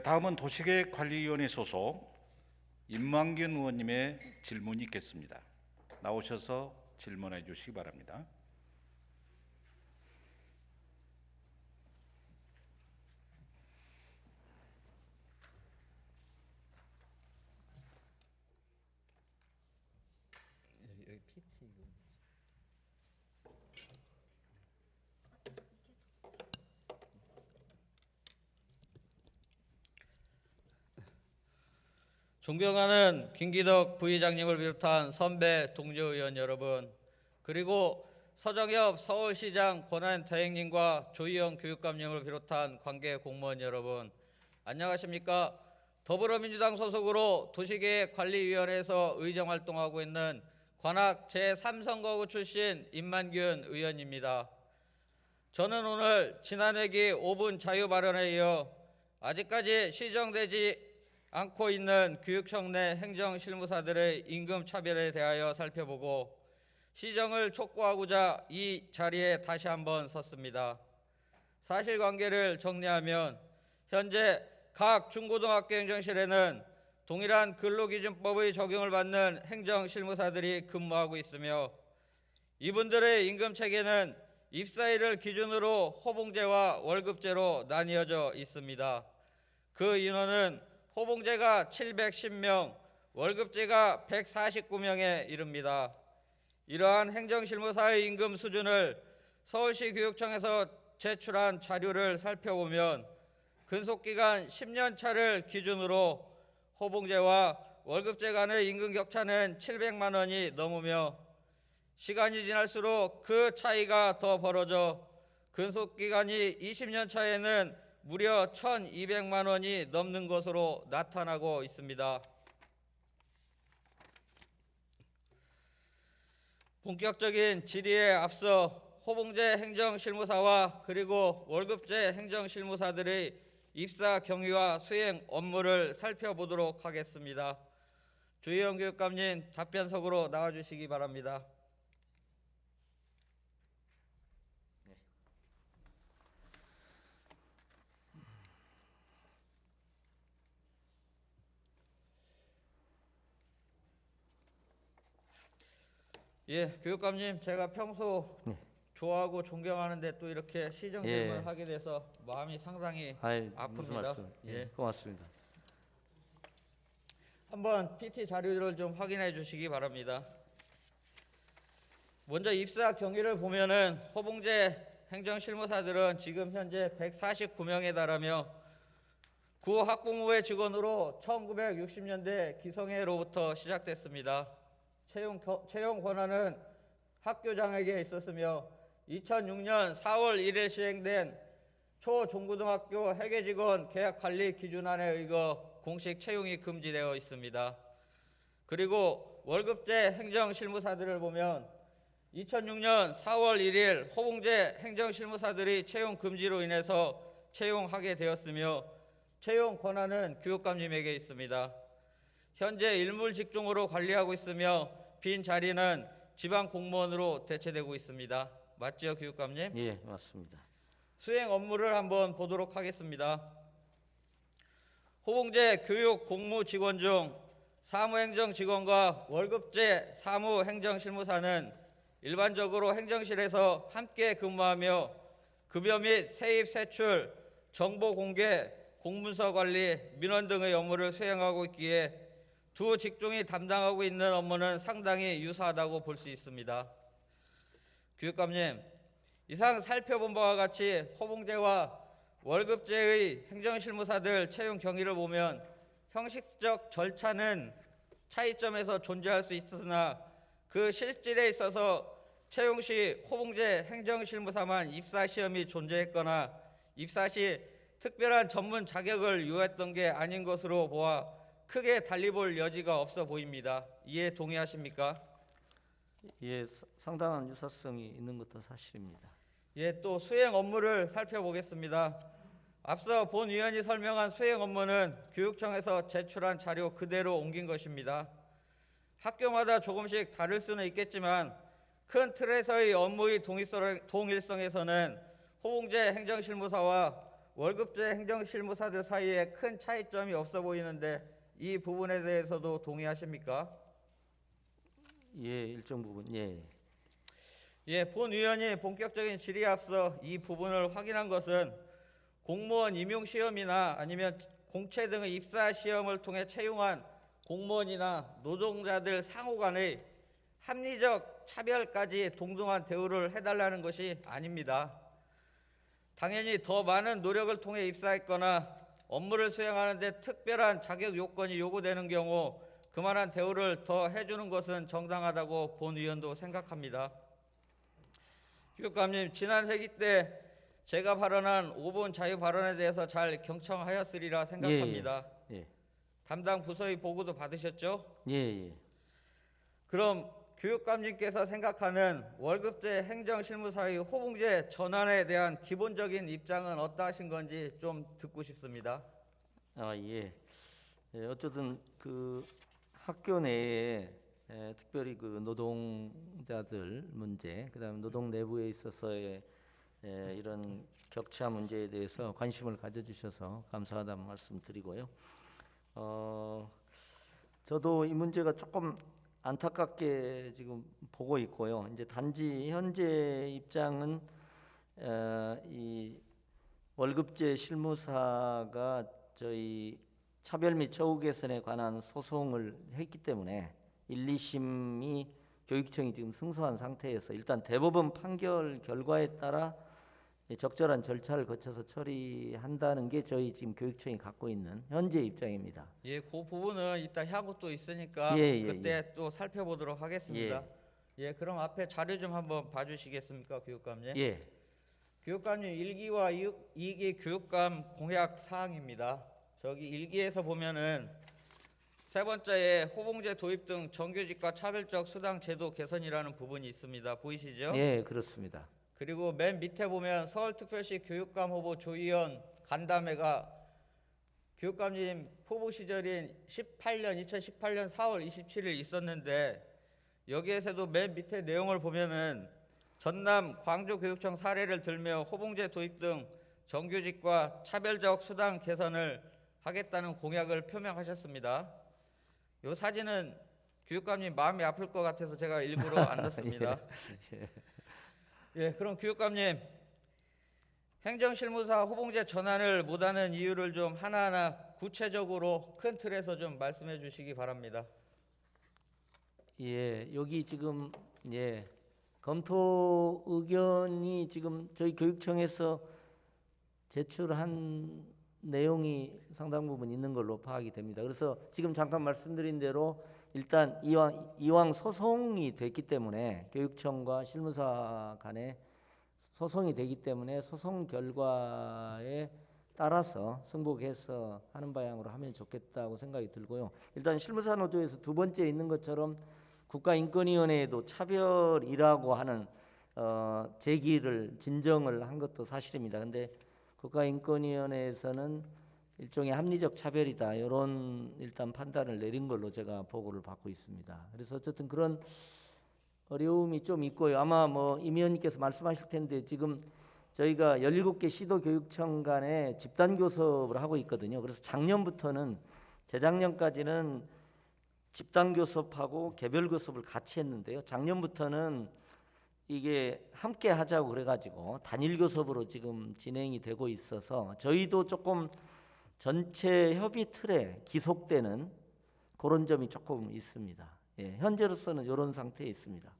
다음은 도시계획관리위원회 소속 임만균 의원님의 질문이 있겠습니다. 나오셔서 질문해 주시기 바랍니다. 여기 PT 존경하는 김기덕 부의장님을 비롯한 선배 동료 의원 여러분, 그리고 서정엽 서울시장 권한대행님과 조희영 교육감님을 비롯한 관계 공무원 여러분, 안녕하십니까? 더불어민주당 소속으로 도시계획관리위원회에서 의정활동하고 있는 관악 제3선거구 출신 임만균 의원입니다. 저는 오늘 지난회기 5분 자유 발언에 이어 아직까지 시정되지 않고 있는 교육청 내 행정실무사들의 임금 차별에 대하여 살펴보고 시정을 촉구하고자 이 자리에 다시 한번 섰습니다. 사실관계를 정리하면 현재 각 중고등학교 행정실에는 동일한 근로기준법의 적용을 받는 행정실무사들이 근무하고 있으며 이분들의 임금체계는 입사일을 기준으로 호봉제와 월급제로 나뉘어져 있습니다. 그 인원은 호봉제가 710명, 월급제가 149명에 이릅니다. 이러한 행정실무사의 임금 수준을 서울시 교육청에서 제출한 자료를 살펴보면 근속기간 10년 차를 기준으로 호봉제와 월급제 간의 임금 격차는 700만 원이 넘으며 시간이 지날수록 그 차이가 더 벌어져 근속기간이 20년 차에는 무려 1,200만 원이 넘는 것으로 나타나고 있습니다. 본격적인 질의에 앞서 호봉제 행정실무사와 그리고 월급제 행정실무사들의 입사 경위와 수행 업무를 살펴보도록 하겠습니다. 조희영 교육감님 답변석으로 나와주시기 바랍니다. 예, 교육감님, 제가 평소 좋아하고 존경하는데 또 이렇게 시정 질문을 하게 돼서 마음이 상당히 아픕니다. 예, 고맙습니다. 한번 PT 자료를 좀 확인해 주시기 바랍니다. 먼저 입사 경위를 보면은 호봉제 행정실무사들은 지금 현재 149명에 달하며 구 학부모회 직원으로 1960년대 기성회로부터 시작됐습니다. 채용 권한은 학교장에게 있었으며 2006년 4월 1일 시행된 초중고등학교 회계직원 계약관리 기준안에 의거 공식 채용이 금지되어 있습니다. 그리고 월급제 행정실무사들을 보면 2006년 4월 1일 호봉제 행정실무사들이 채용 금지로 인해서 채용하게 되었으며 채용 권한은 교육감님에게 있습니다. 현재 일물 직종으로 관리하고 있으며 빈 자리는 지방 공무원으로 대체되고 있습니다. 맞지요, 교육감님? 예, 맞습니다. 수행 업무를 한번 보도록 하겠습니다. 호봉제 교육 공무 직원 중 사무행정 직원과 월급제 사무행정실무사는 일반적으로 행정실에서 함께 근무하며 급여 및 세입 세출, 정보 공개, 공문서 관리, 민원 등의 업무를 수행하고 있기에 두 직종이 담당하고 있는 업무는 상당히 유사하다고 볼 수 있습니다. 교육감님, 이상 살펴본 바와 같이 호봉제와 월급제의 행정실무사들 채용 경위를 보면 형식적 절차는 차이점에서 존재할 수 있으나 그 실질에 있어서 채용 시 호봉제 행정실무사만 입사 시험이 존재했거나 입사 시 특별한 전문 자격을 요했던 게 아닌 것으로 보아 크게 달리 볼 여지가 없어 보입니다. 이해 동의하십니까? 예, 상당한 유사성이 있는 것도 사실입니다. 예, 또 수행 업무를 살펴보겠습니다. 앞서 본 위원이 설명한 수행 업무는 교육청에서 제출한 자료 그대로 옮긴 것입니다. 학교마다 조금씩 다를 수는 있겠지만 큰 틀에서의 업무의 동일성에서는 호봉제 행정실무사와 월급제 행정실무사들 사이에 큰 차이점이 없어 보이는데 이 부분에 대해서도 동의하십니까? 예, 일정 부분 예. 예, 본 의원이 본격적인 질의에 앞서 이 부분을 확인한 것은 공무원 임용 시험이나 아니면 공채 등의 입사 시험을 통해 채용한 공무원이나 노동자들 상호 간의 합리적 차별까지 동등한 대우를 해달라는 것이 아닙니다. 당연히 더 많은 노력을 통해 입사했거나 업무를 수행하는 데 특별한 자격 요건이 요구되는 경우 그만한 대우를 더 해주는 것은 정당하다고 본 의원도 생각합니다. 교육감님, 지난 회기 때 제가 발언한 5분 자유 발언에 대해서 잘 경청하였으리라 생각합니다. 예. 담당 부서의 보고도 받으셨죠? 예, 예. 그럼 교육감님께서 생각하는 월급제 행정실무사의 호봉제 전환에 대한 기본적인 입장은 어떠하신 건지 좀 듣고 싶습니다. 아, 예. 예, 어쨌든 그 학교 내에 특별히 그 노동자들 문제, 그다음 노동 내부에 있어서의 이런 격차 문제에 대해서 관심을 가져주셔서 감사하다는 말씀드리고요. 저도 이 문제가 조금 안타깝게 지금 보고 있고요. 이제 단지 현재 입장은 이 월급제 실무사가 저희 차별 및 처우 개선에 관한 소송을 했기 때문에 1, 2심이 교육청이 지금 승소한 상태에서 일단 대법원 판결 결과에 따라 적절한 절차를 거쳐서 처리한다는 게 저희 지금 교육청이 갖고 있는 현재 입장입니다. 예, 그 부분은 이따 향후 또 있으니까 그때 또 살펴보도록 하겠습니다. 예, 그럼 앞에 자료 좀 한번 봐주시겠습니까, 교육감님? 예. 교육감님 1기와 2기 교육감 공약 사항입니다. 저기 1기에서 보면은 세 번째에 호봉제 도입 등 정규직과 차별적 수당 제도 개선이라는 부분이 있습니다. 보이시죠? 예, 그렇습니다. 그리고 맨 밑에 보면 서울특별시 교육감 후보 조의원 간담회가 교육감님 후보 시절인 2018년 4월 27일 있었는데 여기에서도 맨 밑에 내용을 보면은 전남 광주교육청 사례를 들며 호봉제 도입 등 정규직과 차별적 수당 개선을 하겠다는 공약을 표명하셨습니다. 이 사진은 교육감님 마음이 아플 것 같아서 제가 일부러 안 넣었습니다. 예, 그럼 교육감님 행정실무사 호봉제 전환을 못하는 이유를 좀 하나하나 구체적으로 큰 틀에서 좀 말씀해 주시기 바랍니다. 예, 여기 지금 검토 의견이 지금 저희 교육청에서 제출한 내용이 상당 부분 있는 걸로 파악이 됩니다. 그래서 지금 잠깐 말씀드린 대로 일단 이왕 소송이 됐기 때문에 교육청과 실무사 간에 소송이 되기 때문에 소송 결과에 따라서 승복해서 하는 방향으로 하면 좋겠다고 생각이 들고요. 일단 실무사 노조에서 두 번째 있는 것처럼 국가인권위원회에도 차별이라고 하는 제기를 진정을 한 것도 사실입니다. 근데 국가인권위원회에서는 일종의 합리적 차별이다 이런 일단 판단을 내린 걸로 제가 보고를 받고 있습니다. 그래서 어쨌든 그런 어려움이 좀 있고요. 아마 뭐 임 의원님께서 말씀하실 텐데 지금 저희가 17개 시도교육청 간에 집단 교섭을 하고 있거든요. 그래서 작년부터는 재작년까지는 집단 교섭하고 개별 교섭을 같이 했는데요. 작년부터는 이게 함께 하자고 그래가지고 단일 교섭으로 지금 진행이 되고 있어서 저희도 조금 전체 협의 틀에 기속되는 그런 점이 조금 있습니다. 예, 현재로서는 이런 상태에 있습니다.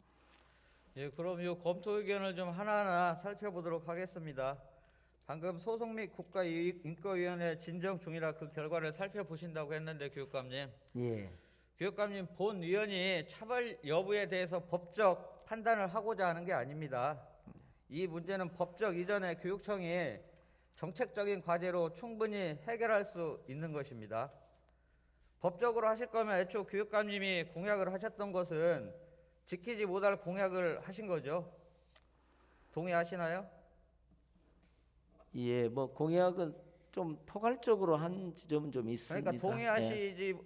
예, 그럼 이 검토 의견을 좀 하나하나 살펴보도록 하겠습니다. 방금 소송 및 국가인권위원회 진정 중이라 그 결과를 살펴보신다고 했는데 교육감님. 예. 교육감님 본 의원이 차별 여부에 대해서 법적 판단을 하고자 하는 게 아닙니다. 이 문제는 법적 이전에 교육청이 정책적인 과제로 충분히 해결할 수 있는 것입니다. 법적으로 하실 거면 애초 교육감님이 공약을 하셨던 것은 지키지 못할 공약을 하신 거죠. 동의하시나요? 예, 뭐 공약은 좀 포괄적으로 한 지점은 좀 있습니다. 그러니까 동의하시지.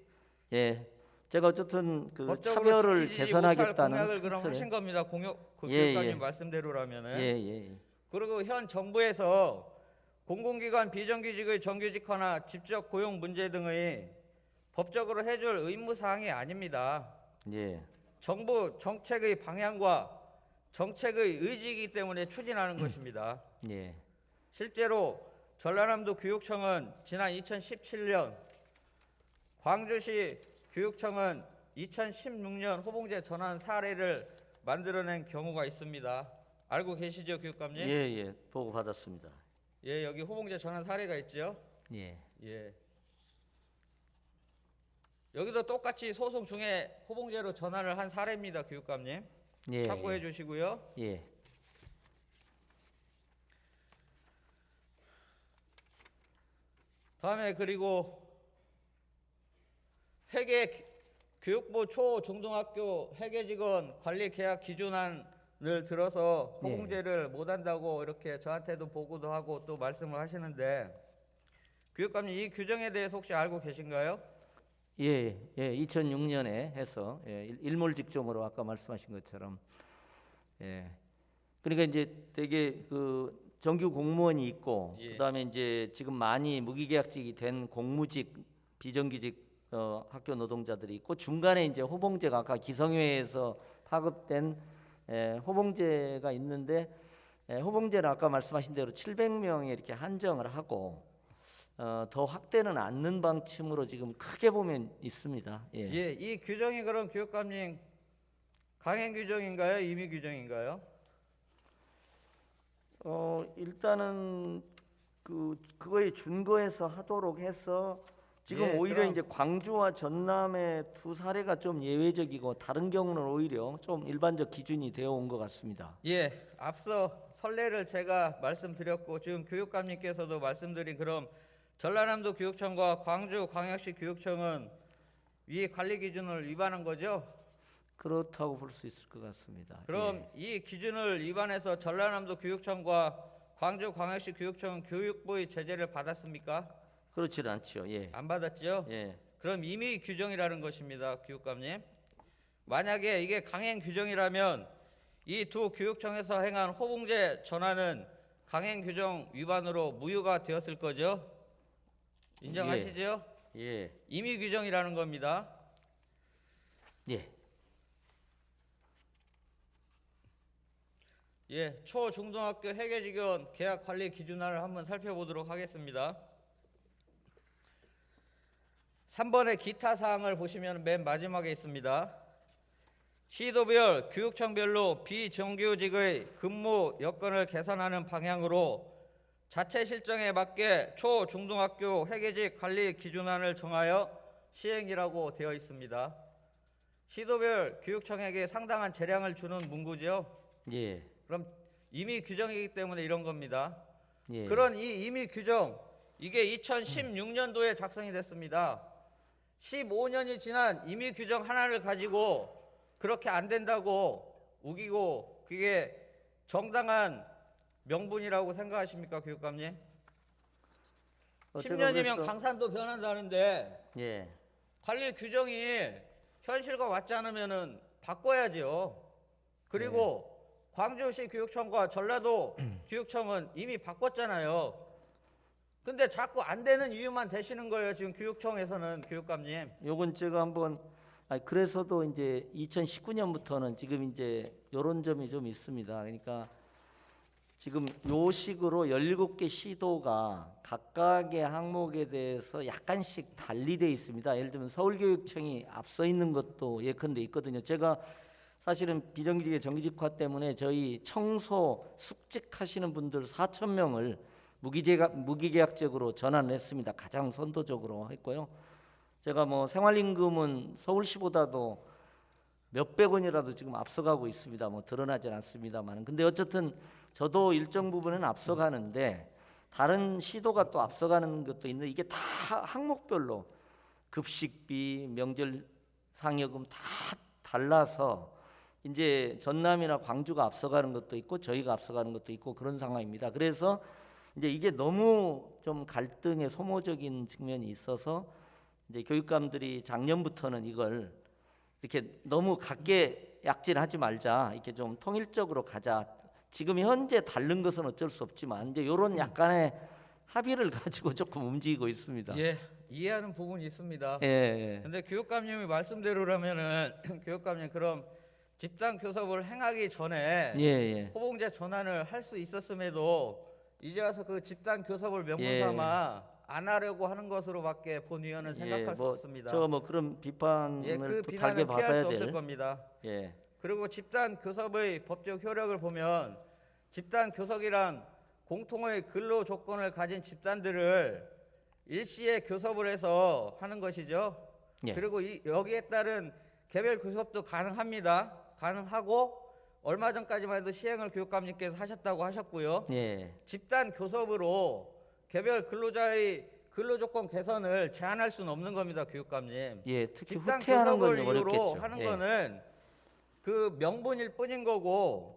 예. 제가 어쨌든 그 법적으로 차별을 지키지 개선하겠다는 못할 공약을 그럼 틀에. 하신 겁니다. 교육감님 말씀대로라면은. 예. 그리고 현 정부에서 공공기관 비정규직의 정규직화나 직접 고용 문제 등의 법적으로 해줄 의무 사항이 아닙니다. 예. 정부 정책의 방향과 정책의 의지이기 때문에 추진하는 것입니다. 예. 실제로 전라남도 교육청은 지난 2017년, 광주시 교육청은 2016년 호봉제 전환 사례를 만들어낸 경우가 있습니다. 알고 계시죠, 교육감님? 예, 예. 보고 받았습니다. 예, 여기 호봉제 전환 사례가 있죠. 예. 예. 여기도 똑같이 소송 중에 호봉제로 전환을 한 사례입니다, 교육감님. 예. 참고해 주시고요. 예. 다음에 그리고 회계 교육부 초중등학교 회계직원 관리 계약 기준안을 들어서 예. 호봉제를 못 한다고 이렇게 저한테도 보고도 하고 또 말씀을 하시는데 교육감님 이 규정에 대해서 혹시 알고 계신가요? 예, 예, 2006년에 해서 일몰직종으로 아까 말씀하신 것처럼 예. 그러니까 이제 되게 그 정규 공무원이 있고 예. 그다음에 이제 지금 많이 무기계약직이 된 공무직 비정규직 학교 노동자들이 있고 중간에 이제 호봉제가 아까 기성회에서 파급된 호봉제가 있는데 호봉제는 아까 말씀하신 대로 700명에 이렇게 한정을 하고 더 확대는 않는 방침으로 지금 크게 보면 있습니다. 예. 예, 이 규정이 그럼 교육감님 강행 규정인가요? 임의 규정인가요? 일단은 그거에 준거해서 하도록 해서 지금 예, 오히려 그럼- 이제 광주와 전남의 두 사례가 좀 예외적이고 다른 경우는 오히려 좀 일반적 기준이 되어 온 것 같습니다. 예, 앞서 선례를 제가 말씀드렸고 지금 교육감님께서도 말씀드린 그럼 전라남도 교육청과 광주 광역시 교육청은 위 관리 기준을 위반한 거죠? 그렇다고 볼 수 있을 것 같습니다. 그럼 이 기준을 위반해서 전라남도 교육청과 광주 광역시 교육청은 교육부의 제재를 받았습니까? 그렇지는 않죠. 예. 안 받았죠? 예. 그럼 임의 규정이라는 것입니다, 교육감님. 만약에 이게 강행 규정이라면 이 두 교육청에서 행한 호봉제 전환은 강행 규정 위반으로 무효가 되었을 거죠? 인정하시죠? 예. 임의 규정이라는 겁니다. 예. 예, 초중등학교 회계직원 계약 관리 기준안을 한번 살펴보도록 하겠습니다. 3번의 기타 사항을 보시면 맨 마지막에 있습니다. 시도별, 교육청별로 비정규직의 근무 여건을 개선하는 방향으로 자체 실정에 맞게 초중등학교 회계직 관리 기준안을 정하여 시행이라고 되어 있습니다. 시도별 교육청에게 상당한 재량을 주는 문구죠. 예. 그럼 임의 규정이기 때문에 이런 겁니다. 예. 그런 이 임의 규정 이게 2016년도에 작성이 됐습니다. 15년이 지난 임의 규정 하나를 가지고 그렇게 안 된다고 우기고 그게 정당한 명분이라고 생각하십니까, 교육감님? 제가 10년이면 그래서- 강산도 변한다는데 예. 관리 규정이 현실과 맞지 않으면은 바꿔야죠. 그리고 광주시 교육청과 전라도 교육청은 이미 바꿨잖아요. 근데 자꾸 안 되는 이유만 대시는 거예요. 지금 교육청에서는 교육감님. 요건 제가 한번 그래서도 이제 2019년부터는 지금 이제 요런 점이 좀 있습니다. 그러니까 지금 요 식으로 17개 시도가 각각의 항목에 대해서 약간씩 달리 돼 있습니다. 예를 들면 서울교육청이 앞서 있는 것도 예컨대 있거든요. 제가 사실은 비정규직의 정규직화 때문에 저희 청소 숙직하시는 분들 4,000명을 무기계약적으로 전환을 했습니다. 가장 선도적으로 했고요. 제가 뭐 생활임금은 서울시보다도 몇백 원이라도 지금 앞서가고 있습니다. 뭐 드러나진 않습니다만, 근데 어쨌든 저도 일정 부분은 앞서가는데 다른 시도가 또 앞서가는 것도 있는데 이게 다 항목별로 급식비, 명절 상여금 다 달라서 이제 전남이나 광주가 앞서가는 것도 있고 저희가 앞서가는 것도 있고 그런 상황입니다. 그래서 이제 이게 너무 좀 갈등의 소모적인 측면이 있어서 이제 교육감들이 작년부터는 이걸 이렇게 너무 각계 약진하지 말자, 이렇게 좀 통일적으로 가자. 지금 현재 다른 것은 어쩔 수 없지만 이제 이런 약간의 합의를 가지고 조금 움직이고 있습니다. 예, 이해하는 부분이 있습니다. 예, 예. 근데 교육감님이 말씀대로라면은 교육감님 그럼 집단 교섭을 행하기 전에 예, 예. 호봉제 전환을 할 수 있었음에도 이제 와서 그 집단 교섭을 명분 예. 삼아 안 하려고 하는 것으로밖에 본 의원은 생각할 수 뭐 없습니다. 저 뭐 그런 비판을 예, 그 또 달게 비난은 피할 받아야 수 없을 될. 겁니다. 예, 그리고 집단 교섭의 법적 효력을 보면 집단 교섭이란 공통의 근로 조건을 가진 집단들을 일시에 교섭을 해서 하는 것이죠. 예. 그리고 여기에 따른 개별 교섭도 가능합니다. 가능하고 얼마 전까지만 해도 시행을 교육감님께서 하셨다고 하셨고요. 예, 집단 교섭으로 개별 근로자의 근로 조건 개선을 제한할 수는 없는 겁니다, 교육감님. 예. 특히 집단 후퇴하는 건 교섭을 이유로 어렵겠죠. 하는 예. 거는 그 명분일 뿐인 거고,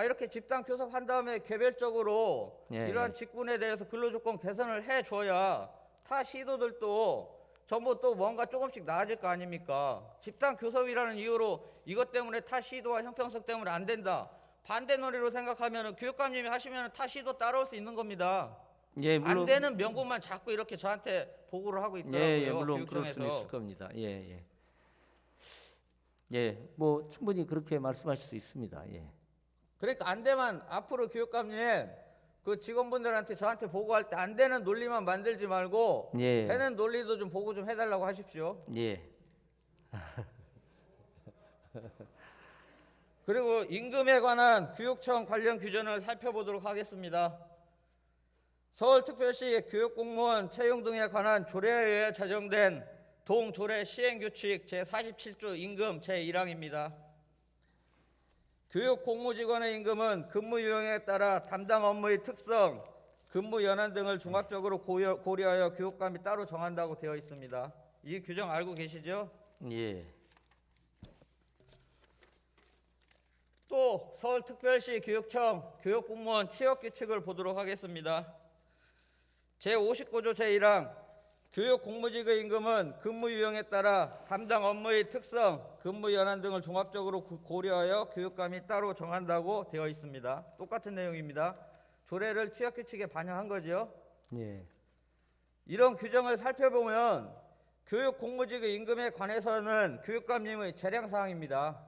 이렇게 집단 교섭한 다음에 개별적으로 예, 이러한 예. 직군에 대해서 근로 조건 개선을 해줘야 타 시도들도 전부 또 뭔가 조금씩 나아질 거 아닙니까? 집단 교섭이라는 이유로 이것 때문에 타 시도와 형평성 때문에 안 된다. 반대 논리로 생각하면 교육감님이 하시면 타 시도 따라올 수 있는 겁니다. 예, 물론 안 되는 명분만 자꾸 이렇게 저한테 보고를 하고 있더라고요. 예, 예, 물론 그럴 수는 교육청에서. 있을 겁니다. 예, 예. 예, 뭐 충분히 그렇게 말씀하실 수 있습니다. 예. 그러니까 안 되면 앞으로 교육감님 그 직원분들한테 저한테 보고할 때 안 되는 논리만 만들지 말고 예. 되는 논리도 좀 보고 좀 해달라고 하십시오. 예. 그리고 임금에 관한 교육청 관련 규정을 살펴보도록 하겠습니다. 서울특별시 교육공무원 채용 등에 관한 조례에 의해 제정된 동조례 시행규칙 제47조 임금 제1항입니다. 교육공무직원의 임금은 근무 유형에 따라 담당 업무의 특성, 근무 연한 등을 종합적으로 고려하여 교육감이 따로 정한다고 되어 있습니다. 이 규정 알고 계시죠? 예. 또 서울특별시 교육청 교육공무원 취업규칙을 보도록 하겠습니다. 제59조 제1항 교육공무직의 임금은 근무 유형에 따라 담당 업무의 특성, 근무 연한 등을 종합적으로 고려하여 교육감이 따로 정한다고 되어 있습니다. 똑같은 내용입니다. 조례를 취업규칙에 반영한 거죠. 예. 이런 규정을 살펴보면 교육공무직의 임금에 관해서는 교육감님의 재량사항입니다.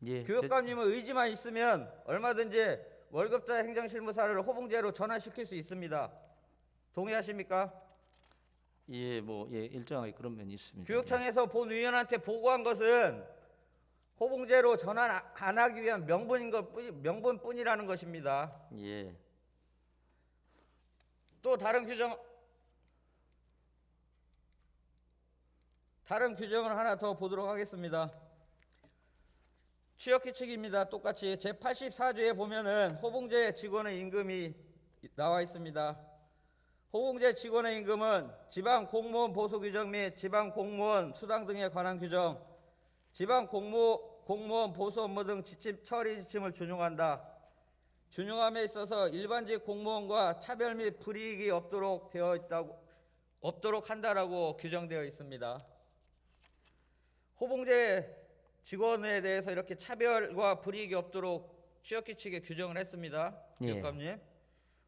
예. 교육감님의 의지만 있으면 얼마든지 월급자 행정실무사를 호봉제로 전환시킬 수 있습니다. 동의하십니까? 예, 뭐 예, 일정하게 그런 면이 있습니다. 교육청에서 본 의원한테 보고한 것은 호봉제로 전환 안 하기 위한 명분뿐이라는 것입니다. 예. 또 다른 규정을 하나 더 보도록 하겠습니다. 취업규칙입니다. 똑같이 제84조에 보면은 호봉제 직원의 임금이 나와 있습니다. 호봉제 직원의 임금은 지방 공무원 보수 규정 및 지방 공무원 수당 등에 관한 규정, 지방 공무원 보수 업무 등 지침 처리 지침을 준용한다. 준용함에 있어서 일반직 공무원과 차별 및 불이익이 없도록 한다라고 규정되어 있습니다. 호봉제 직원에 대해서 이렇게 차별과 불이익이 없도록 취업규칙에 규정을 했습니다. 예. 교육감님.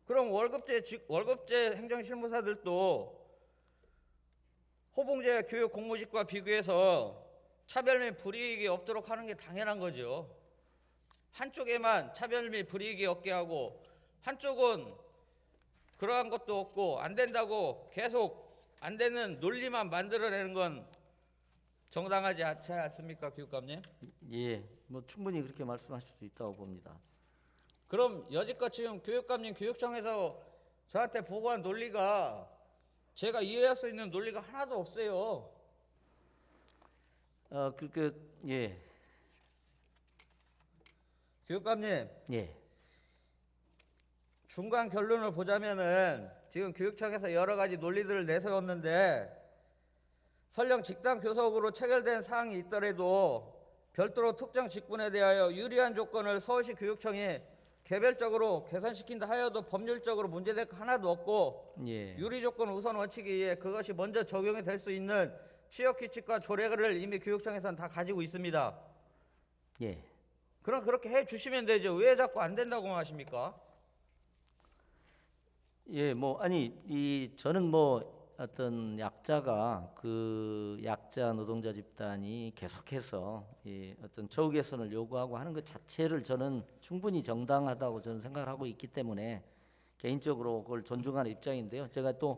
그럼 월급제 행정실무사들도 호봉제 교육 공무직과 비교해서 차별 및 불이익이 없도록 하는 게 당연한 거죠. 한쪽에만 차별 및 불이익이 없게 하고 한쪽은 그러한 것도 없고 안 된다고 계속 안 되는 논리만 만들어내는 건 정당하지 않지 않습니까, 교육감님? 예. 뭐 충분히 그렇게 말씀하실 수 있다고 봅니다. 그럼 여지껏 지금 교육감님 교육청에서 저한테 보고한 논리가 제가 이해할 수 있는 논리가 하나도 없어요. 예. 교육감님, 예. 중간 결론을 보자면은 지금 교육청에서 여러 가지 논리들을 내세웠는데 설령 집단 교섭으로 체결된 사항이 있더라도 별도로 특정 직군에 대하여 유리한 조건을 서울시 교육청이 개별적으로 개선시킨다 하여도 법률적으로 문제될 거 하나도 없고 예. 유리 조건 우선 원칙에 의해 그것이 먼저 적용이 될 수 있는 취업 규칙과 조례를 이미 교육청에서는 다 가지고 있습니다. 예. 그럼 그렇게 해 주시면 되죠. 왜 자꾸 안 된다고만 하십니까? 예, 뭐 아니 이 저는 뭐 어떤 약자가 그 약자 노동자 집단이 계속해서 이 어떤 처우 개선을 요구하고 하는 것 자체를 저는 충분히 정당하다고 저는 생각을 하고 있기 때문에 개인적으로 그걸 존중하는 입장인데요. 제가 또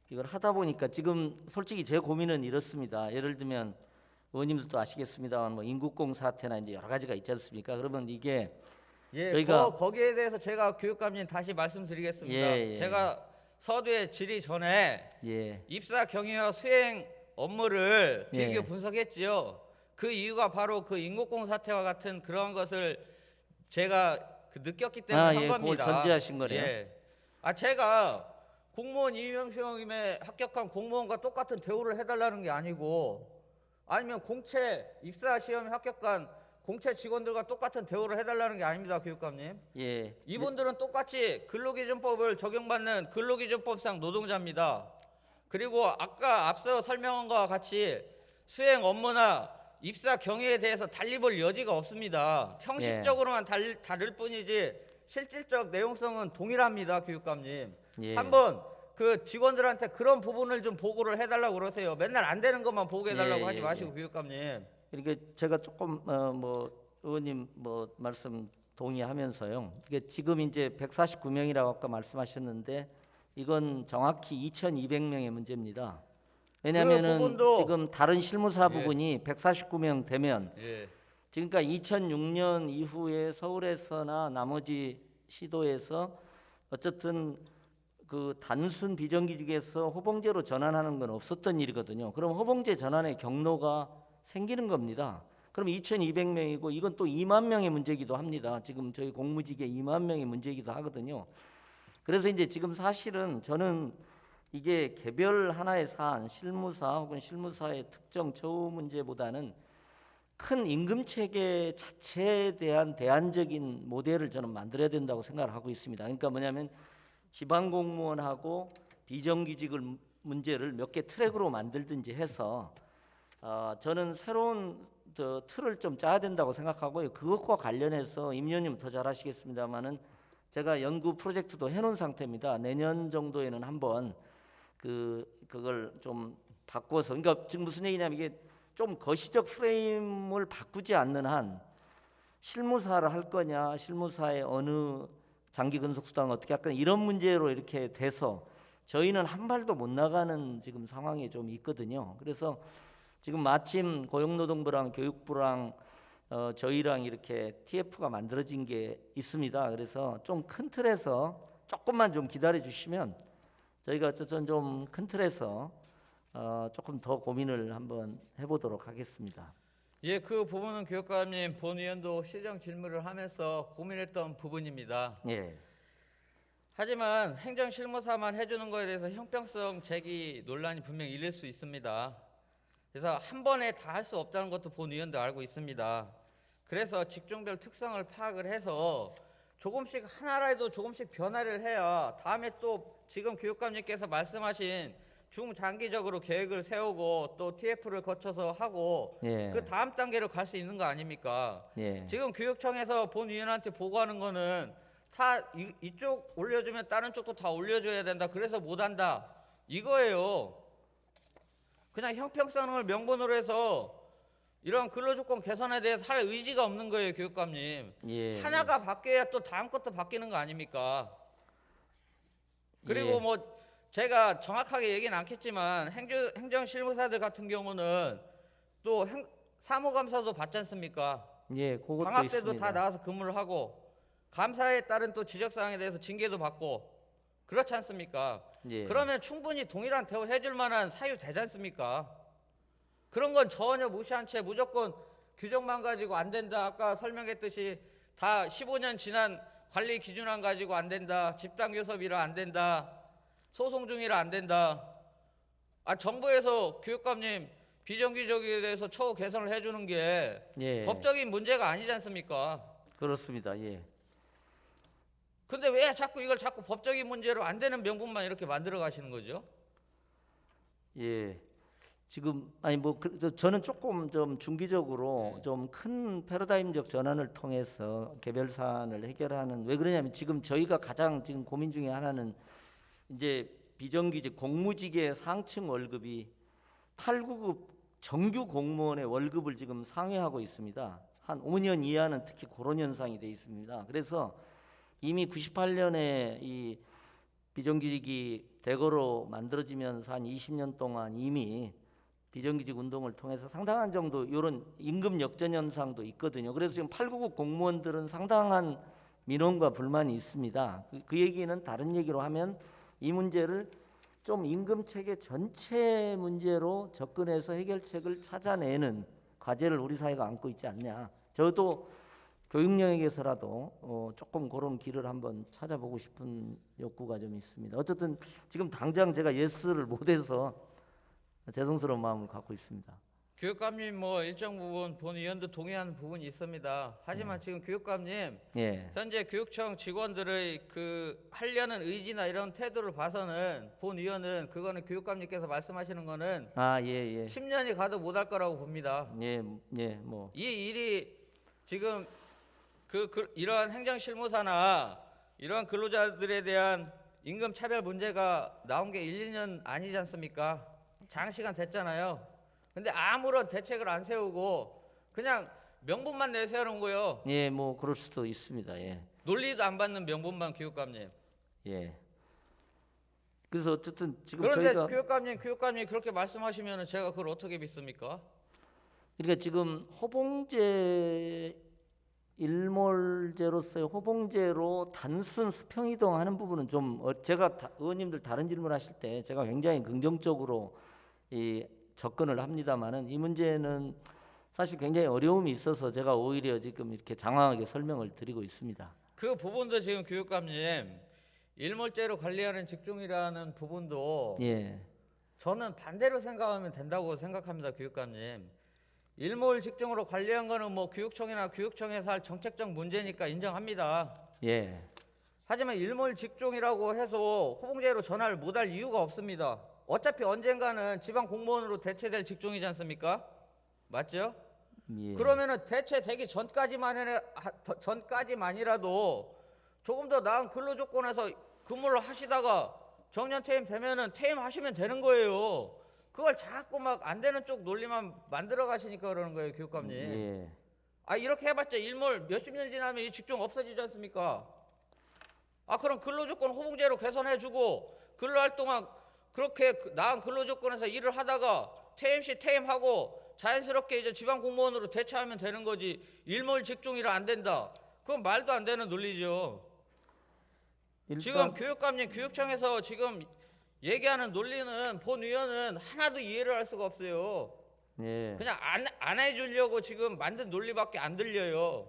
이걸 하다 보니까 지금 솔직히 제 고민은 이렇습니다. 예를 들면 의원님들도 아시겠습니다만 뭐 인국공 사태나 이제 여러 가지가 있지 않습니까? 그러면 이게 예, 저희가 거기에 대해서 제가 교육감님 다시 말씀드리겠습니다. 예, 예. 제가 서두에 질의 전에 예, 입사 경위와 수행 업무를 예. 비교 분석했지요. 그 이유가 바로 그 인국공 사태와 같은 그런 것을 제가 느꼈기 때문에 한 예, 그걸 겁니다. 전제하신 거네요. 예. 제가 공무원 임용시험에 합격한 공무원과 똑같은 대우를 해달라는 게 아니고, 아니면 공채 입사 시험에 합격한 공채 직원들과 똑같은 대우를 해달라는 게 아닙니다, 교육감님. 예, 이분들은 똑같이 근로기준법을 적용받는 근로기준법상 노동자입니다. 그리고 아까 앞서 설명한 것과 같이 수행 업무나 입사 경위에 대해서 달리 볼 여지가 없습니다. 형식적으로만 다를 뿐이지 실질적 내용성은 동일합니다, 교육감님. 예. 한번 그 직원들한테 그런 부분을 좀 보고를 해달라고 그러세요. 맨날 안 되는 것만 보고해달라고 예, 하지 예, 마시고, 예. 교육감님. 이렇게 제가 조금 뭐 의원님 뭐 말씀 동의하면서요. 이게 지금 이제 149명이라고 아까 말씀하셨는데 이건 정확히 2,200명의 문제입니다. 왜냐하면은 부분도- 지금 다른 실무사 예. 부분이 149명 되면 예. 지금까 2006년 이후에 서울에서나 나머지 시도에서 어쨌든 그 단순 비정규직에서 호봉제로 전환하는 건 없었던 일이거든요. 그럼 호봉제 전환의 경로가 생기는 겁니다. 그럼 2,200명이고 이건 또 2만 명의 문제이기도 합니다. 지금 저희 공무직의 2만 명의 문제이기도 하거든요. 그래서 이제 지금 사실은 저는 이게 개별 하나의 사안, 실무사 혹은 실무사의 특정 처우 문제보다는 큰 임금 체계 자체에 대한 대안적인 모델을 저는 만들어야 된다고 생각을 하고 있습니다. 그러니까 뭐냐면 지방 공무원하고 비정규직을 문제를 몇 개 트랙으로 만들든지 해서 저는 새로운 틀을 좀 짜야 된다고 생각하고요. 그것과 관련해서 임 의원님 더 잘 아시겠습니다만은 제가 연구 프로젝트도 해놓은 상태입니다. 내년 정도에는 한번 그걸 좀 바꿔서, 그러니까 지금 무슨 얘기냐면 이게 좀 거시적 프레임을 바꾸지 않는 한 실무사를 할 거냐, 실무사의 어느 장기 근속 수당을 어떻게 할 거냐 이런 문제로 이렇게 돼서 저희는 한 발도 못 나가는 지금 상황에 좀 있거든요. 그래서 지금 마침 고용노동부랑 교육부랑 저희랑 이렇게 TF가 만들어진 게 있습니다. 그래서 좀 큰 틀에서 조금만 좀 기다려 주시면 저희가 어쨌든 좀 큰 틀에서 조금 더 고민을 한번 해보도록 하겠습니다. 예, 그 부분은 교육감님 본 의원도 시정 질문을 하면서 고민했던 부분입니다. 예, 하지만 행정실무사만 해주는 거에 대해서 형평성 제기 논란이 분명히 일릴 수 있습니다. 그래서 한 번에 다 할 수 없다는 것도 본 의원도 알고 있습니다. 그래서 직종별 특성을 파악을 해서 조금씩 하나라도 조금씩 변화를 해야 다음에 또 지금 교육감님께서 말씀하신 중장기적으로 계획을 세우고 또 TF를 거쳐서 하고 예, 그 다음 단계로 갈 수 있는 거 아닙니까? 예, 지금 교육청에서 본 위원한테 보고하는 거는 다 이쪽 올려주면 다른 쪽도 다 올려줘야 된다. 그래서 못한다. 이거예요. 그냥 형평성을 명분으로 해서 이런 근로조건 개선에 대해서 할 의지가 없는 거예요, 교육감님. 예, 하나가 바뀌어야 또 다음 것도 바뀌는 거 아닙니까? 그리고 예. 뭐 제가 정확하게 얘기는 않겠지만 행정실무사들 같은 경우는 또 사무감사도 받지 않습니까? 예, 그것도 방학 때도 있습니다. 다 나와서 근무를 하고 감사에 따른 또 지적사항에 대해서 징계도 받고 그렇지 않습니까? 예. 그러면 충분히 동일한 대우 해줄 만한 사유 되지 않습니까? 그런 건 전혀 무시한 채 무조건 규정만 가지고 안 된다. 아까 설명했듯이 다 15년 지난 관리 기준안 가지고 안 된다. 집단 교섭이라 안 된다. 소송 중이라 안 된다. 정부에서 교육감님 비정규직에 대해서 처우 개선을 해주는 게 예, 법적인 문제가 아니지 않습니까? 그렇습니다. 예, 근데 왜 자꾸 이걸 자꾸 법적인 문제로 안 되는 명분만 이렇게 만들어 가시는 거죠? 예. 지금 아니 뭐 저는 조금 좀 중기적으로 네. 좀 큰 패러다임적 전환을 통해서 개별 사안을 해결하는, 왜 그러냐면 지금 저희가 가장 지금 고민 중에 하나는 이제 비정규직 공무직의 상층 월급이 8, 9급 정규 공무원의 월급을 지금 상회하고 있습니다. 한 5년 이하는 특히 그런 현상이 돼 있습니다. 그래서 이미 98년에 이 비정규직이 대거로 만들어지면서 한 20년 동안 이미 비정규직 운동을 통해서 상당한 정도 이런 임금 역전 현상도 있거든요. 그래서 지금 8, 9급 공무원들은 상당한 민원과 불만이 있습니다. 그 얘기는 다른 얘기로 하면 이 문제를 좀 임금 체계 전체 문제로 접근해서 해결책을 찾아내는 과제를 우리 사회가 안고 있지 않냐. 저도 교육 영역에서라도 조금 그런 길을 한번 찾아보고 싶은 욕구가 좀 있습니다. 어쨌든 지금 당장 제가 예스를 못해서 죄송스러운 마음을 갖고 있습니다. 교육감님 뭐 일정 부분 본 의원도 동의하는 부분이 있습니다. 하지만 지금 교육감님 예, 현재 교육청 직원들의 그 하려는 의지나 이런 태도를 봐서는 본 의원은 그거는 교육감님께서 말씀하시는 거는 예. 10년이 가도 못할 거라고 봅니다. 예, 뭐 이 일이 지금 이러한 행정실무사나 이러한 근로자들에 대한 임금 차별 문제가 나온 게 1, 2년 아니지 않습니까? 장시간 됐잖아요. 근데 아무런 대책을 안 세우고 그냥 명분만 내세우는 거예요. 예, 뭐 그럴 수도 있습니다. 예. 논리도 안 받는 명분만 교육감님. 예. 그래서 어쨌든 지금 그런데 저희가 교육감님 그렇게 말씀하시면 제가 그걸 어떻게 믿습니까? 그러니까 지금 호봉제 일몰제로서의 호봉제로 단순 수평 이동하는 부분은 좀 제가 의원님들 다른 질문하실 때 제가 굉장히 긍정적으로 이 접근을 합니다만은 이 문제는 사실 굉장히 어려움이 있어서 제가 오히려 지금 이렇게 장황하게 설명을 드리고 있습니다. 그 부분도 지금 교육감님 일몰제로 관리하는 직종이라는 부분도 예, 저는 반대로 생각하면 된다고 생각합니다, 교육감님. 일몰 직종으로 관리한 거는 뭐 교육청이나 교육청에서 할 정책적 문제니까 인정합니다. 예, 하지만 일몰 직종이라고 해서 호봉제로 전환을 못할 이유가 없습니다. 어차피 언젠가는 지방 공무원으로 대체될 직종이지 않습니까? 맞죠? 예. 그러면은 대체되기 전까지만이라도 조금 더 나은 근로 조건에서 근무를 하시다가 정년 퇴임 되면은 퇴임하시면 되는 거예요. 그걸 자꾸 막 안 되는 쪽 논리만 만들어 가시니까 그러는 거예요, 교육감님. 예. 이렇게 해봤자 일몰 몇십 년 지나면 이 직종 없어지지 않습니까? 그럼 근로조건 호봉제로 개선해주고 근로활동한 그렇게 나은 근로조건에서 일을 하다가 퇴임 시 퇴임하고 자연스럽게 이제 지방 공무원으로 대체하면 되는 거지. 일몰 직종이라 안 된다. 그건 말도 안 되는 논리죠. 지금 교육감님 교육청에서 지금 얘기하는 논리는 본 의원은 하나도 이해를 할 수가 없어요. 예. 그냥 안 해주려고 지금 만든 논리밖에 안 들려요.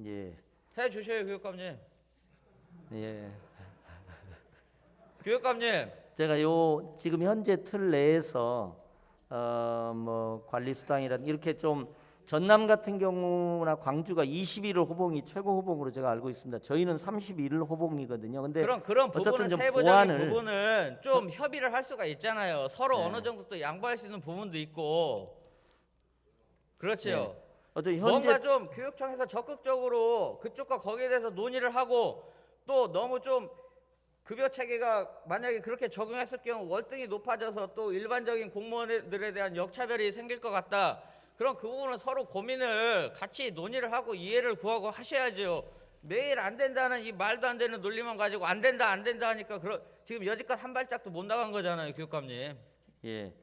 예. 해주셔요, 교육감님. 예. 교육감님. 제가 요 지금 현재 틀 내에서 뭐 관리 수당이라든 이렇게 좀 전남 같은 경우나 광주가 21일 호봉이 최고 호봉으로 제가 알고 있습니다. 저희는 31일 호봉이거든요. 근데 그런 어쨌든 부분은 좀 세부적인 보완을- 부분은 좀 협의를 할 수가 있잖아요. 서로 네. 어느 정도 또 양보할 수 있는 부분도 있고. 그렇죠. 네. 어쨌든 뭔가 현재 좀 교육청에서 적극적으로 그쪽과 거기에 대해서 논의를 하고 또 너무 좀 급여 체계가 만약에 그렇게 적용했을 경우 월등히 높아져서 또 일반적인 공무원들에 대한 역차별이 생길 것 같다. 그럼 그 부분은 서로 고민을 같이 논의를 하고 이해를 구하고 하셔야죠. 매일 안 된다는 이 말도 안 되는 논리만 가지고 안 된다 하니까 지금 여지껏 한 발짝도 못 나간 거잖아요, 교육감님. 예.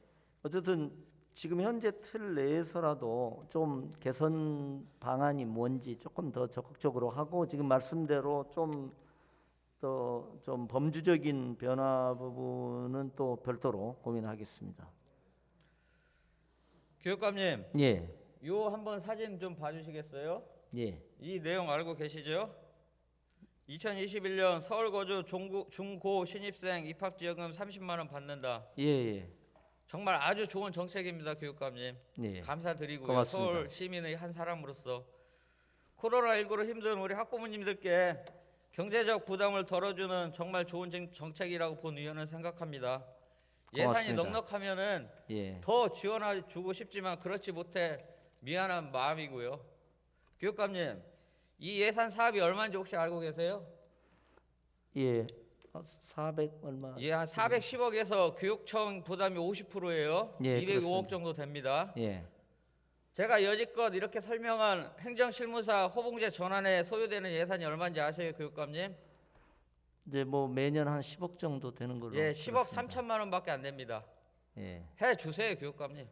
어쨌든 지금 현재 틀 내에서라도 좀 개선 방안이 뭔지 조금 더 적극적으로 하고 지금 말씀대로 좀 범주적인 변화 부분은 또 별도로 고민하겠습니다. 교육감님, 예. 요 한번 사진 좀 봐주시겠어요? 예. 이 내용 알고 계시죠? 2021년 서울 거주 중고 신입생 입학지원금 30만 원 받는다. 예. 정말 아주 좋은 정책입니다, 교육감님. 예. 감사드리고요. 고맙습니다. 서울 시민의 한 사람으로서 코로나19로 힘든 우리 학부모님들께 경제적 부담을 덜어주는 정말 좋은 정책이라고 본 의원은 생각합니다. 예산이 고맙습니다. 넉넉하면은 예. 더 지원해 주고 싶지만 그렇지 못해 미안한 마음이고요. 교육감님, 이 예산 사업이 얼마인지 혹시 알고 계세요? 예. 400 얼마? 예, 한 410억에서 교육청 부담이 50%예요. 예, 205억 그렇습니다. 정도 됩니다. 예. 제가 여지껏 이렇게 설명한 행정실무사 호봉제 전환에 소요되는 예산이 얼마인지 아세요, 교육감님? 이제 뭐 매년 한 10억 정도 되는 걸로. 예, 10억 들었습니다. 3천만 원밖에 안 됩니다. 예. 해 주세요, 교육감님.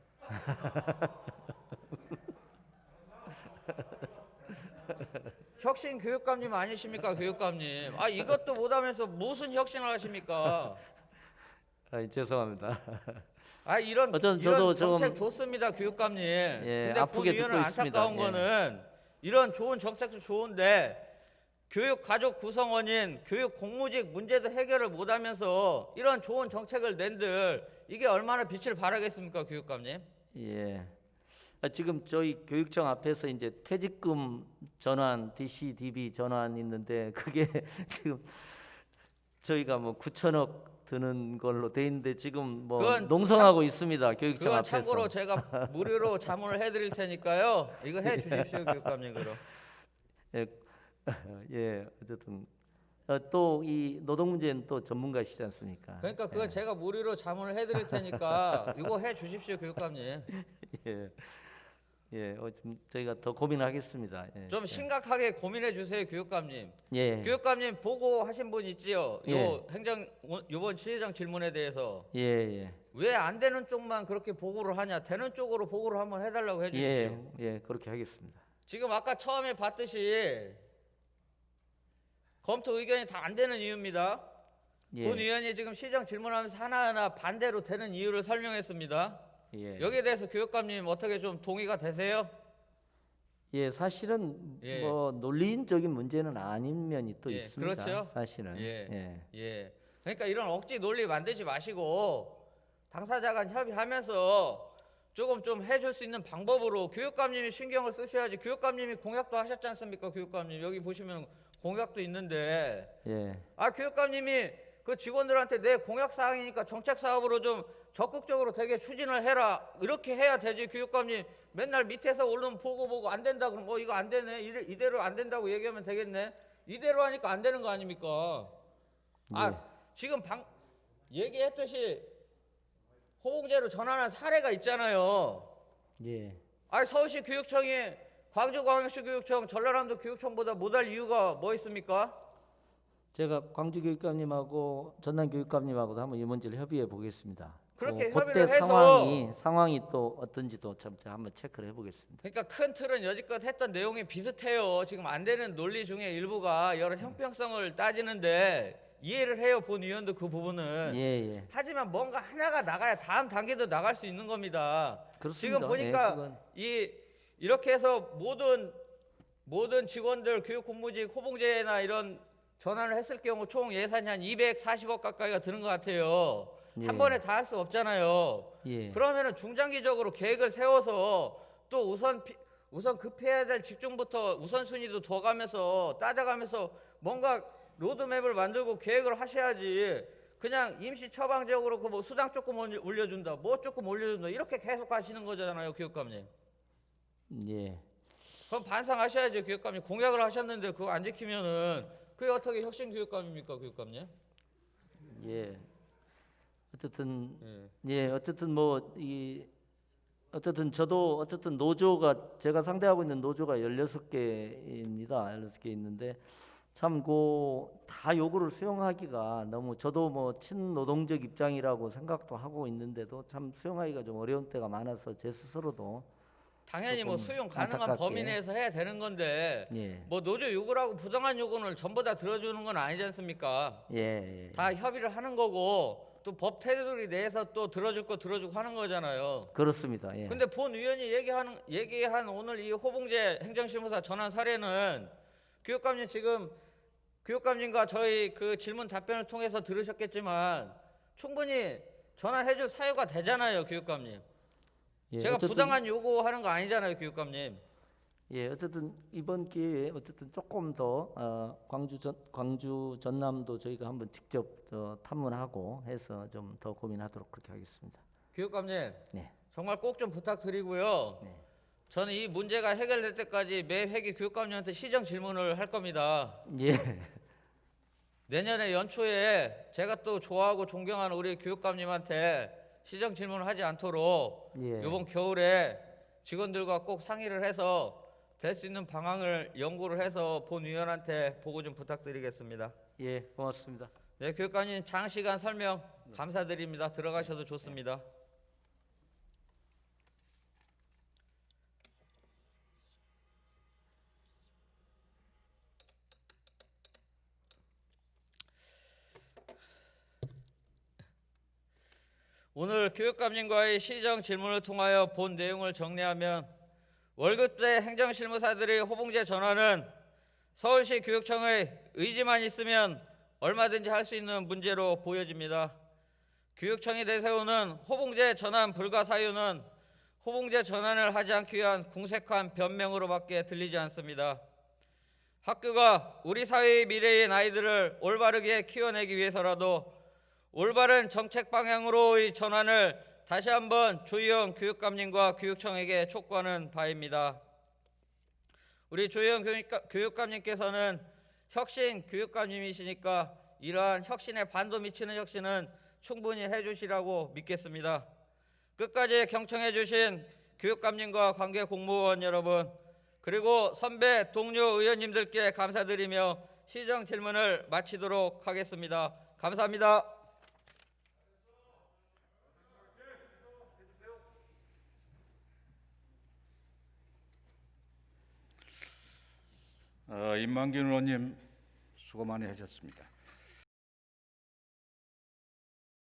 혁신 교육감님 아니십니까, 교육감님? 아, 이것도 못하면서 무슨 혁신을 하십니까? 아, 죄송합니다. 아, 이런 어쨌든 저도 정책 좀- 좋습니다, 교육감님. 근데 아프게 본 의원은 듣고 있습니다. 안타까운 예. 거는 이런 좋은 정책도 좋은데 교육 가족 구성원인 교육 공무직 문제도 해결을 못하면서 이런 좋은 정책을 낸들 이게 얼마나 빛을 발하겠습니까, 교육감님? 예. 지금 저희 교육청 앞에서 이제 퇴직금 전환, DCDB 전환 있는데 그게 지금 저희가 뭐 9천억 드는 걸로 돼 있는데 지금 뭐 그건 농성하고 있습니다. 교육청 그건 앞에서. 참고로 제가 무료로 자문을 해드릴 테니까요. 이거 해 주십시오, 교육감님. 그럼. 예, 예, 어쨌든 또 이 노동 문제는 또 전문가시지 않습니까? 그러니까 그건 제가 무료로 자문을 해드릴 테니까 이거 해 주십시오, 교육감님. 예, 예, 좀 저희가 더 고민하겠습니다. 예, 좀 심각하게 고민해 주세요, 교육감님. 예, 교육감님 보고하신 분 있지요? 예. 요 행정 요번 시의장 질문에 대해서 예, 예, 왜 안 되는 쪽만 그렇게 보고를 하냐? 되는 쪽으로 보고를 한번 해달라고 해주십시오. 예, 예, 그렇게 하겠습니다. 지금 아까 처음에 봤듯이 검토 의견이 다 안 되는 이유입니다. 본 예, 의원이 지금 시정 질문하면서 하나하나 반대로 되는 이유를 설명했습니다. 예, 여기에 대해서 교육감님 어떻게 좀 동의가 되세요? 예, 사실은 예. 뭐 논리적인 문제는 아닌 면이 또 예, 있습니다. 그렇죠. 사실은. 예. 예, 예. 그러니까 이런 억지 논리 만들지 마시고 당사자 간 협의하면서 조금 좀 해줄 수 있는 방법으로 교육감님이 신경을 쓰셔야지. 교육감님이 공약도 하셨지 않습니까, 교육감님? 여기 보시면 공약도 있는데 예, 아, 교육감님이 그 직원들한테 내 공약 사항이니까 정책 사업으로 좀 적극적으로 되게 추진을 해라. 이렇게 해야 되지. 교육감님 맨날 밑에서 오른 보고 안 된다 그러면 이거 안 되네. 이대로 안 된다고 얘기하면 되겠네. 이대로 하니까 안 되는 거 아닙니까? 아, 예. 지금 얘기했듯이 호봉제로 전환한 사례가 있잖아요. 예. 아, 서울시 교육청이 광주광역시 교육청, 전라남도 교육청보다 못할 이유가 뭐 있습니까? 제가 광주 교육감님하고 전남 교육감님하고도 한번 이 문제를 협의해 보겠습니다. 그렇게 그때 협의를 해서 상황이 또 어떤지도 참 제가 한번 체크를 해보겠습니다. 그러니까 큰 틀은 여지껏 했던 내용이 비슷해요. 지금 안 되는 논리 중에 일부가 여러 형평성을 따지는데 이해를 해요. 본 의원도 그 부분은. 예, 예. 하지만 뭔가 하나가 나가야 다음 단계도 나갈 수 있는 겁니다. 그렇습니다. 지금 보니까 예, 그건- 이렇게 해서 모든 직원들 교육 공무직 호봉제나 이런 전환을 했을 경우 총 예산이 한 240억 가까이가 드는 것 같아요. 예. 한 번에 다 할 수 없잖아요. 예. 그러면은 중장기적으로 계획을 세워서 또 우선 급해야 될 집중부터 우선순위도 둬가면서 따져가면서 뭔가 로드맵을 만들고 계획을 하셔야지. 그냥 임시 처방적으로 그 뭐 수당 조금 올려준다, 뭐 조금 올려준다 이렇게 계속 가시는 거잖아요, 교육감님. 예. 그럼 반성하셔야죠, 교육감님. 공약을 하셨는데 그거 안 지키면은 그게 어떻게 혁신 교육감입니까, 교육감님? 예. 어쨌든 예. 예, 어쨌든 뭐 어쨌든 저도 어쨌든 노조가 제가 상대하고 있는 노조가 16개입니다. 16개 있는데 참 다 요구를 수용하기가 너무 저도 뭐 친노동적 입장이라고 생각도 하고 있는데도 참 수용하기가 좀 어려운 때가 많아서 제 스스로도 당연히 뭐 조금 수용 가능한 안타깝게. 범위 내에서 해야 되는 건데 예. 뭐 노조 요구라고 부당한 요구를 전부 다 들어주는 건 아니지 않습니까? 예. 다 협의를 하는 거고 또 법 테두리 내에서 또 들어줄 거 들어주고 하는 거잖아요. 그렇습니다. 예. 근데 본 의원이 얘기한 오늘 이 호봉제 행정실무사 전환 사례는 교육감님 지금 교육감님과 저희 그 질문 답변을 통해서 들으셨겠지만 충분히 전환해줄 사유가 되잖아요, 교육감님. 예, 제가 어쨌든- 부당한 요구하는 거 아니잖아요, 교육감님. 예, 어쨌든 이번 기회에 어쨌든 조금 더 광주 전남도 저희가 한번 직접 탐문하고 해서 좀 더 고민하도록 그렇게 하겠습니다. 교육감님, 네. 정말 꼭 좀 부탁드리고요. 네. 저는 이 문제가 해결될 때까지 매 회기 교육감님한테 시정 질문을 할 겁니다. 예. 내년에 연초에 제가 또 좋아하고 존경하는 우리 교육감님한테 시정 질문을 하지 않도록 예. 이번 겨울에 직원들과 꼭 상의를 해서 될 수 있는 방안을 연구를 해서 본위원한테 보고 좀 부탁드리겠습니다. 예, 고맙습니다. 네, 교육감님 장시간 설명 감사드립니다. 들어가셔도 좋습니다. 오늘 교육감님과의 시정 질문을 통하여 본 내용을 정리하면 월급제 행정실무사들의 호봉제 전환은 서울시 교육청의 의지만 있으면 얼마든지 할 수 있는 문제로 보여집니다. 교육청이 내세우는 호봉제 전환 불가 사유는 호봉제 전환을 하지 않기 위한 궁색한 변명으로밖에 들리지 않습니다. 학교가 우리 사회의 미래인 아이들을 올바르게 키워내기 위해서라도 올바른 정책 방향으로의 전환을 다시 한번 조희영 교육감님과 교육청에게 촉구하는 바입니다. 우리 조희영 교육감님께서는 혁신 교육감님이시니까 이러한 혁신에 반도 미치는 혁신은 충분히 해주시라고 믿겠습니다. 끝까지 경청해 주신 교육감님과 관계 공무원 여러분, 그리고 선배 동료 의원님들께 감사드리며 시정 질문을 마치도록 하겠습니다. 감사합니다. 임만균 의원님 수고 많이 하셨습니다.